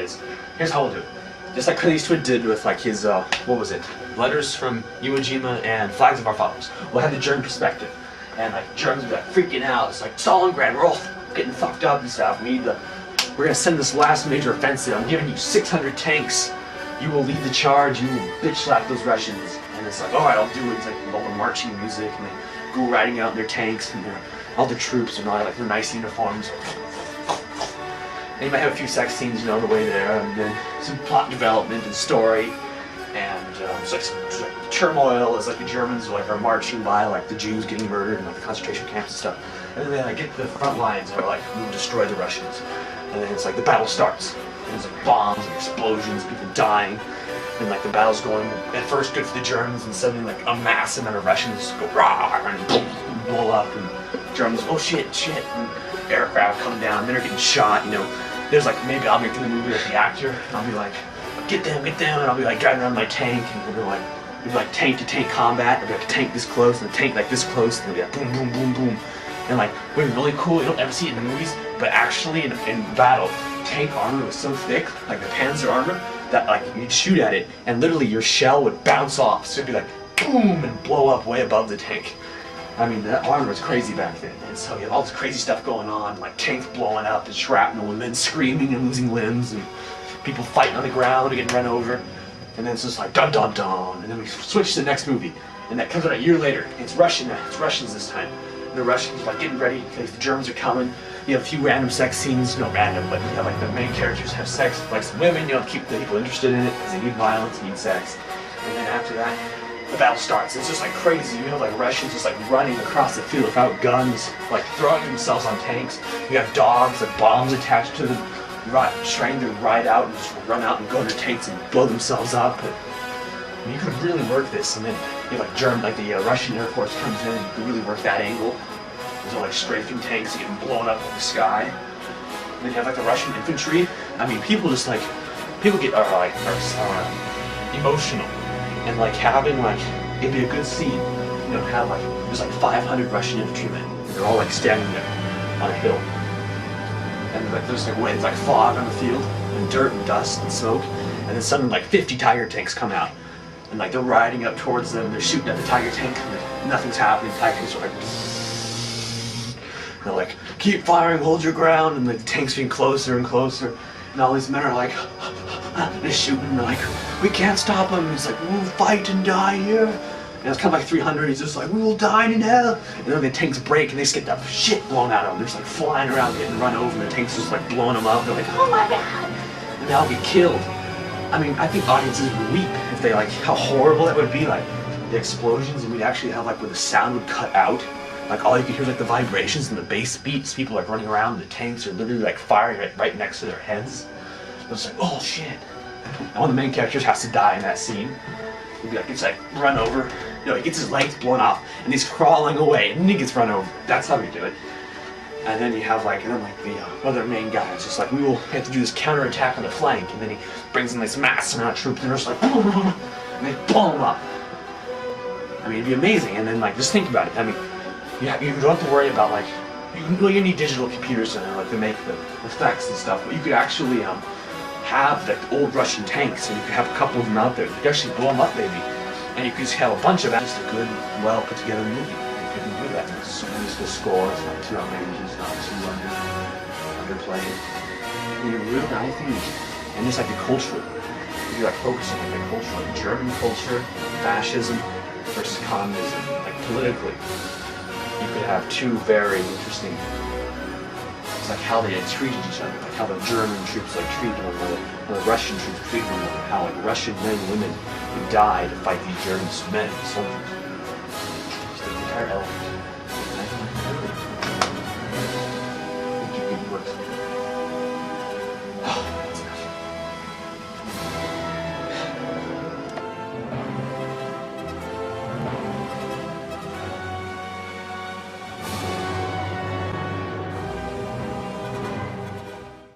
is. Here's how we'll do it. Just like Clint Eastwood did with like his, what was it? Letters from Iwo Jima and Flags of Our Fathers. We'll have the German perspective. And like Germans will be like freaking out. It's like Stalingrad, we're all getting fucked up and stuff. We're gonna send this last major offensive. I'm giving you 600 tanks. You will lead the charge. You will bitch slap those Russians. And it's like, all right, I'll do it. It's like all the marching music, and they go riding out in their tanks, and all the troops and all like their nice uniforms. And you might have a few sex scenes, you know, on the way there, and then some plot development and story, and it's like turmoil as like the Germans like are marching by, like the Jews getting murdered in like the concentration camps and stuff. And then they like get to the front lines and are like, we'll destroy the Russians. And then it's like the battle starts. And there's like bombs and explosions, people dying. And like the battle's going at first good for the Germans, and suddenly like a mass amount of Russians go rah and boom, blow up, and Germans, oh shit, and aircraft come down, and they're getting shot, you know. There's like, maybe I'll be in the movie as the actor, and I'll be like, get them, and I'll be like driving around my tank, and we'll be like tank to tank combat, and be like a tank this close, and a tank like this close, and it'll be like boom, boom, boom, boom. And like, what was really cool, you don't ever see it in the movies, but actually in battle, tank armor was so thick, like the Panzer armor, that like you'd shoot at it, and literally your shell would bounce off, so it'd be like boom, and blow up way above the tank. I mean, that armor was crazy back then, and so you have all this crazy stuff going on, like tanks blowing up and shrapnel, and men screaming and losing limbs, and people fighting on the ground and getting run over, and then it's just like dun dun dun, and then we switch to the next movie, and that comes out a year later. It's Russians this time. The Russians are like getting ready because the Germans are coming. You have a few random sex scenes, no random, but you have like the main characters have sex with like some women, you know, to keep the people interested in it because they need violence, they need sex. And then after that, the battle starts. It's just like crazy. You have like Russians just like running across the field without guns, like throwing themselves on tanks. You have dogs, like bombs attached to them, trying to ride out and just run out and go to tanks and blow themselves up. But you could really work this, and then you have like the Russian Air Force comes in, and you can really work that angle. There's like strafing tanks getting blown up in the sky. And then you have like the Russian infantry. I mean, people get emotional, and like having like it'd be a good scene. You know, have like there's like 500 Russian infantrymen. And they're all like standing there on a hill, and like there's like winds, like fog on the field, and dirt and dust and smoke, and then suddenly like 50 Tiger tanks come out. And like they're riding up towards them, they're shooting at the Tiger tank, and like, nothing's happening. The Tiger tanks are like, they're like, keep firing, hold your ground, and the tank's getting closer and closer, and all these men are like, they're shooting, and they're like, we can't stop them. And he's like, we'll fight and die here. And it's kind of like 300. He's just like, we will die in hell. And then the tanks break, and they just get that shit blown out of them. They're just like flying around, getting run over, and the tanks just like blowing them up. They're like, oh my god, and they all get killed. I mean, I think audiences would weep if they like how horrible that would be, like the explosions, and we'd actually have like where the sound would cut out, like all you could hear is like the vibrations and the bass beats. People like running around, the tanks are literally like firing right next to their heads. It's like, oh shit. And one of the main characters has to die in that scene. He'd be like, it's like run over, you know, he gets his legs blown off and he's crawling away and then he gets run over. That's how we do it. And then you have like, the other main guy is just like, we will have to do this counterattack on the flank, and then he brings in this mass amount of troops and they're just like, and they blow them up. I mean, it'd be amazing. And then like, just think about it. I mean, you don't have to worry about like, you need digital computers like to make the effects and stuff, but you could actually have like old Russian tanks, and you could have a couple of them out there. You could actually blow them up maybe, and you could just have a bunch of just a good, well put together movie. You can do that. It's a musical score. It's not too outrageous, not too underplayed. You really anything, and just like the culture. You like focusing on the culture, like German culture, fascism versus communism, like politically. You could have two very interesting, it's like how they had treated each other, like how the German troops like treated one another, how the Russian troops treated one another, how like Russian men and women would die to fight these German men and soldiers. Just the entire element.